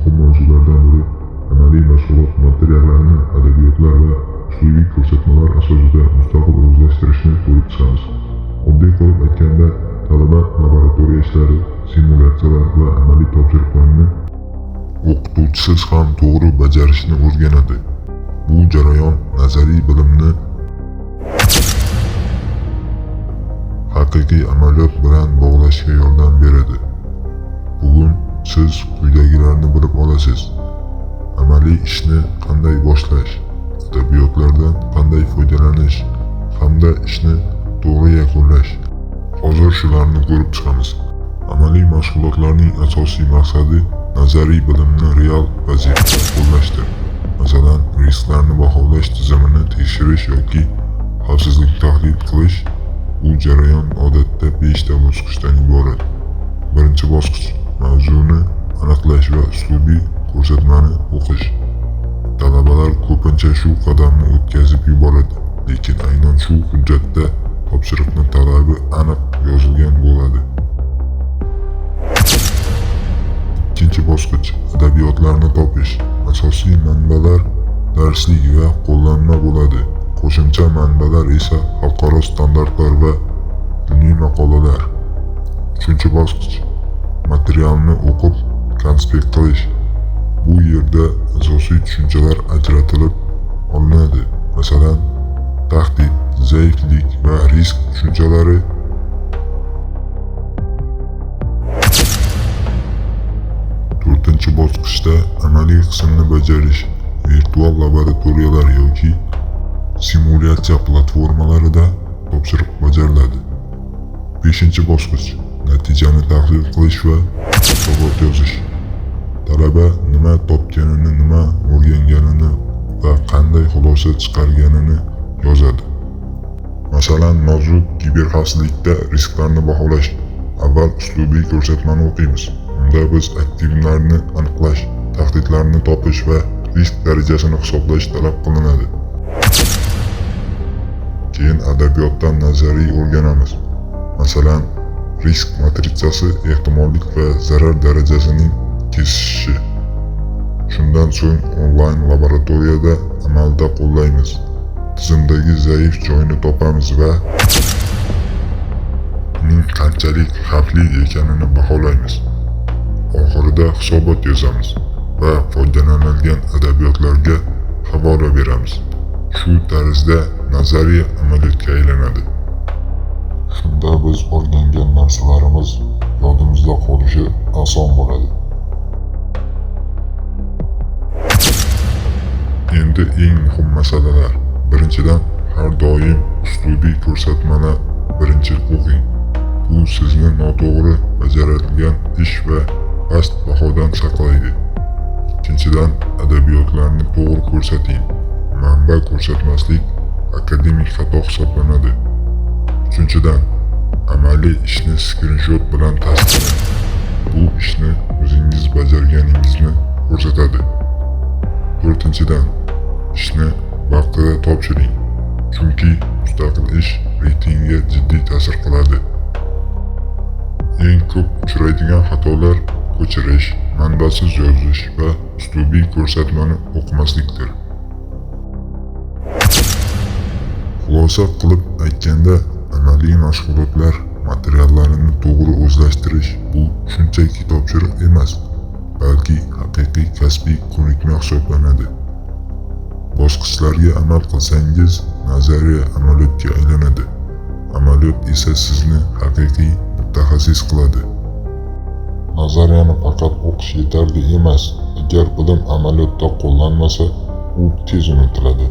muhim mavzulardan biri amaliy mashg'ulot materiallarini adabiyotlar va uslubiy ko'rsatmalar asosida mustaqil o'zlashtirishni ko'rib chiqamiz. Oddiy qilib aytganda, talaba laboratoriya ishlari, simulyatsiyalar va amaliy topshiriqlarni o'qituvchisiz ham to'g'ri bajarishni o'rganadi. Bu jarayon nazariy bilimni haqiqiy amaliyot bilan bog'lashga yordam beradi. Bugun siz quyidagilarni bilib olasiz: amaliy ishni qanday boshlash, adabiyotlardan qanday foydalanish hamda ishni to'g'ri yakunlash. Hozir shularni ko'rib chiqamiz. Amaliy mashg'ulotlarning asosiy maqsadi nazariy bilimni real vaziyatda qo'llashdir. Masalan, risklarni baholash tizimini tekshirish yoki xavfsizlik tahlil qilish. Bu jarayon odatda 5 ta bosqichdan iborat. Birinchi bosqich mavzuni aniqlash va uslubiy ko'rsatmani o'qish. Talabalar ko'pincha shu qadamni o'tkazib yuboradi, lekin aynan shu hujjatda topshiriqni talabi aniq yozilgan bo'ladi. Ikkinchi bosqich adabiyotlarni topish. Asosiy manbalar darslik va qo'llanma bo'ladi. Qo'shimcha manbalar esa xalqaro standartlar va ilmiy maqolalar. Uchinchi bosqich materialni o'qib konspekt qilish. Bu yerda asosiy tushunchalar ajratilib olinadi. Masalan, tahdid, zaiflik va risk tushunchalari. To'rtinchi bosqichda amaliy qismni bajarish. Virtual laboratoriyalar yoki simulyatsiya platformalarida topshiriq bajariladi. Beshinchi bosqich natijani tahlil qilish va hisobot yozish. Talaba nima topganini, nima o'rganganini va qanday xulosa chiqarganini yozadi. Masalan, mavzu kiberxavfsizlikda risklarni baholash. Avval uslubiy ko'rsatmani o'qiymiz. Unda biz aktivlarni aniqlash, tahdidlarni topish va risk darajasini hisoblash talab qilinadi. Keyin adabiyotdan nazariy o'rganamiz. Masalan, risk matritsasi, ehtimollik va zarar darajasining kesishishi. Shundan so'ng onlayn laboratoriyada amalda qo'llaymiz. Tizimdagi zaif joyni topamiz va uning qanchalik xavfli ekanini baholaymiz. Oxirida hisobot yozamiz va foydalanilgan adabiyotlarga havola beramiz. Shu tarzda nazariy amaliyotga aylanadi. Shunda biz o'rgangan narsalarimiz yodimizda qolishi oson bo'ladi. Endi eng muhim masalalar. Birinchidan, har doim uslubiy ko'rsatmani birinchi o'qing. Bu sizni noto'g'ri bajarilgan ish va past bahodan saqlaydi. Ikkinchidan, adabiyotlarni to'g'ri ko'rsating. Manba ko'rsatmaslik akademik xato hisoblanadi. Uchinchidan, amaliy ishni skrinshot bilan tasvirlang. Bu ishni o'zingiz bajarganingizni ko'rsatadi. To'rtinchidan, ishni vaqtida topshiring, chunki mustaqil ish reytingga jiddiy ta'sir qiladi. Eng ko'p uchraydigan xatolar ko'chirish, manbasiz yozish va uslubiy ko'rsatmani o'qimaslikdir. Xulosa qilib aytganda, amaliy mashg'ulotlar materiallarini to'g'ri o'zlashtirish bu shunchaki topshiriq emas, balki haqiqiy kasbiy ko'nikma hisoblanadi. Bosqichlarga amal qilsangiz, nazariya amaliyotga aylanadi. Amaliyot esa sizni haqiqiy mutaxassis qiladi. Nazariyani faqat o'qish yetarli emas. Agar bilim amaliyotda qo'llanmasa, u tez unutiladi.